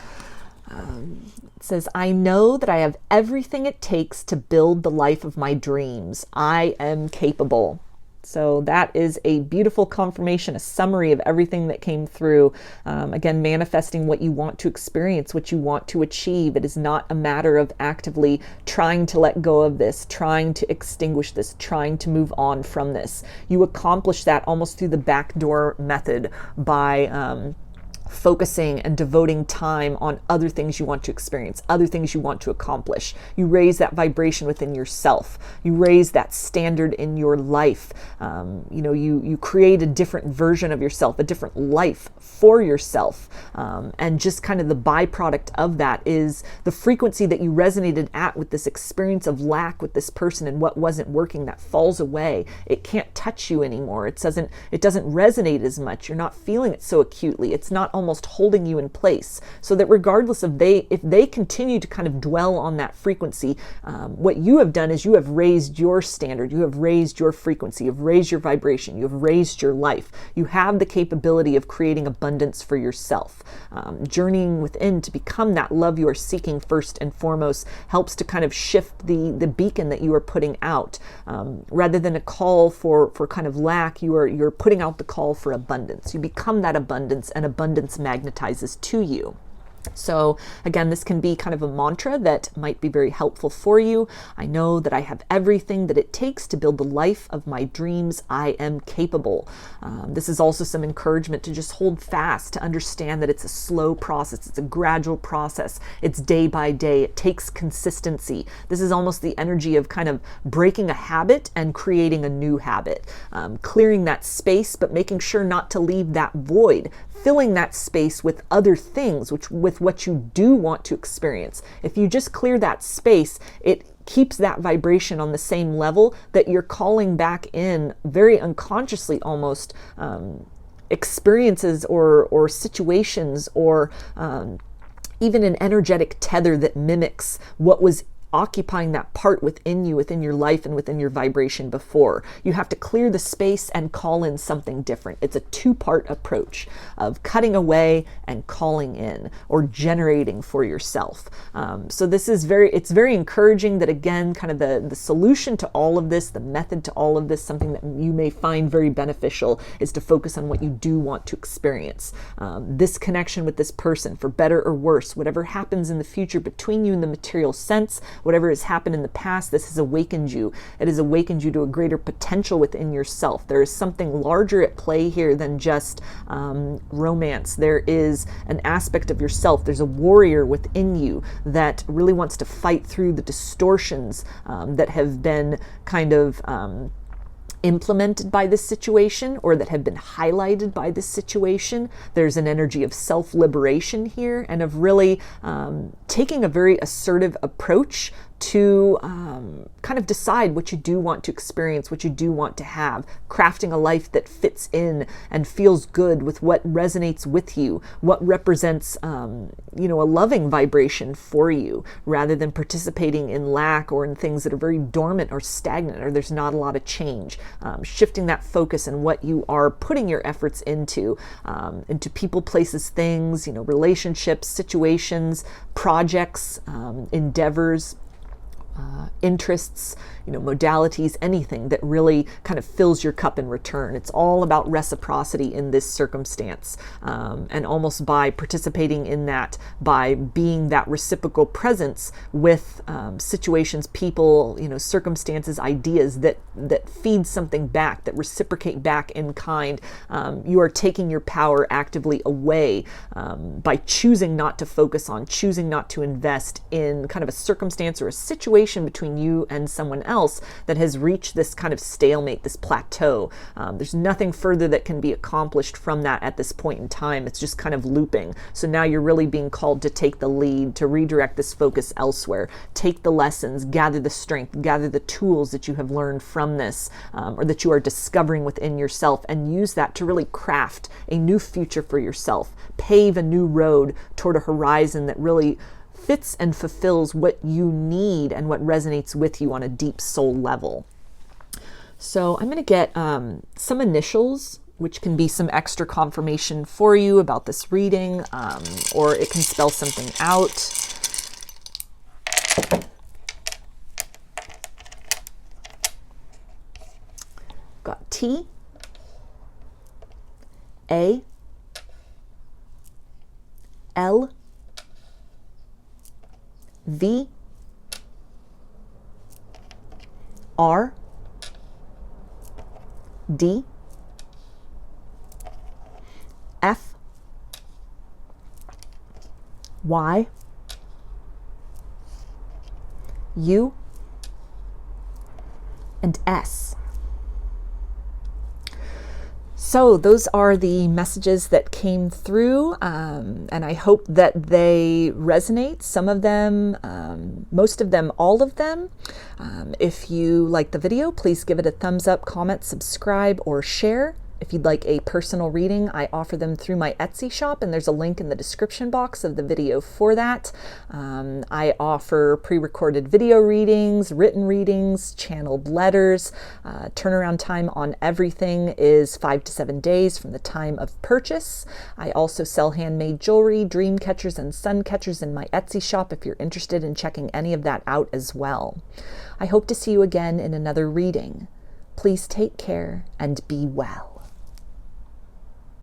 It says, I know that I have everything it takes to build the life of my dreams. I am capable. So that is a beautiful confirmation, a summary of everything that came through. Again, manifesting what you want to experience, what you want to achieve. It is not a matter of actively trying to let go of this, trying to extinguish this, trying to move on from this. You accomplish that almost through the backdoor method by focusing and devoting time on other things you want to experience, other things you want to accomplish. You raise that vibration within yourself. You raise that standard in your life. You create a different version of yourself, a different life for yourself. And just kind of the byproduct of that is the frequency that you resonated at with this experience of lack with this person and what wasn't working, that falls away. It can't touch you anymore. It doesn't resonate as much. You're not feeling it so acutely. It's not almost holding you in place, so that regardless of if they continue to kind of dwell on that frequency, what you have done is you have raised your standard, you have raised your frequency, you've raised your vibration, you've raised your life. You have the capability of creating abundance for yourself. Journeying within to become that love you are seeking first and foremost helps to kind of shift the beacon that you are putting out. Rather than a call for kind of lack, you're putting out the call for abundance. You become that abundance, and abundance magnetizes to you. So again, this can be kind of a mantra that might be very helpful for you. I know that I have everything that it takes to build the life of my dreams. I am capable. This is also some encouragement to just hold fast, to understand that it's a slow process. It's a gradual process. It's day by day. It takes consistency. This is almost the energy of kind of breaking a habit and creating a new habit. Clearing that space, but making sure not to leave that void. Filling that space with other things, with what you do want to experience. If you just clear that space, it keeps that vibration on the same level that you're calling back in very unconsciously almost experiences or situations or even an energetic tether that mimics what was occupying that part within you, within your life and within your vibration before. You have to clear the space and call in something different. It's a two-part approach of cutting away and calling in, or generating for yourself. So this is it's very encouraging that, again, kind of the solution to all of this, the method to all of this, something that you may find very beneficial, is to focus on what you do want to experience. This connection with this person, for better or worse, whatever happens in the future between you and the material sense, whatever has happened in the past, this has awakened you. It has awakened you to a greater potential within yourself. There is something larger at play here than just romance. There is an aspect of yourself. There's a warrior within you that really wants to fight through the distortions that have been kind of implemented by this situation, or that have been highlighted by this situation. There's an energy of self-liberation here, and of really taking a very assertive approach to kind of decide what you do want to experience, what you do want to have, crafting a life that fits in and feels good with what resonates with you, what represents a loving vibration for you, rather than participating in lack or in things that are very dormant or stagnant, or there's not a lot of change. Shifting that focus and what you are putting your efforts into people, places, things, relationships, situations, projects, endeavors, interests, modalities, anything that really kind of fills your cup in return. It's all about reciprocity in this circumstance. And almost by participating in that, by being that reciprocal presence with situations, people, circumstances, ideas that feed something back, that reciprocate back in kind, you are taking your power actively away by choosing not to focus on, choosing not to invest in kind of a circumstance or a situation between you and someone else that has reached this kind of stalemate, this plateau. There's nothing further that can be accomplished from that at this point in time. It's just kind of looping. So now you're really being called to take the lead, to redirect this focus elsewhere, take the lessons, gather the strength, gather the tools that you have learned from this, or that you are discovering within yourself, and use that to really craft a new future for yourself, pave a new road toward a horizon that really fits and fulfills what you need and what resonates with you on a deep soul level. So I'm going to get some initials, which can be some extra confirmation for you about this reading, or it can spell something out. Got T, A, L, V, R, D, F, Y, U, and S. So those are the messages that came through, and I hope that they resonate. Some of them, most of them, all of them. If you like the video, please give it a thumbs up, comment, subscribe, or share. If you'd like a personal reading, I offer them through my Etsy shop, and there's a link in the description box of the video for that. I offer pre-recorded video readings, written readings, channeled letters. Turnaround time on everything is 5 to 7 days from the time of purchase. I also sell handmade jewelry, dream catchers, and sun catchers in my Etsy shop if you're interested in checking any of that out as well. I hope to see you again in another reading. Please take care and be well.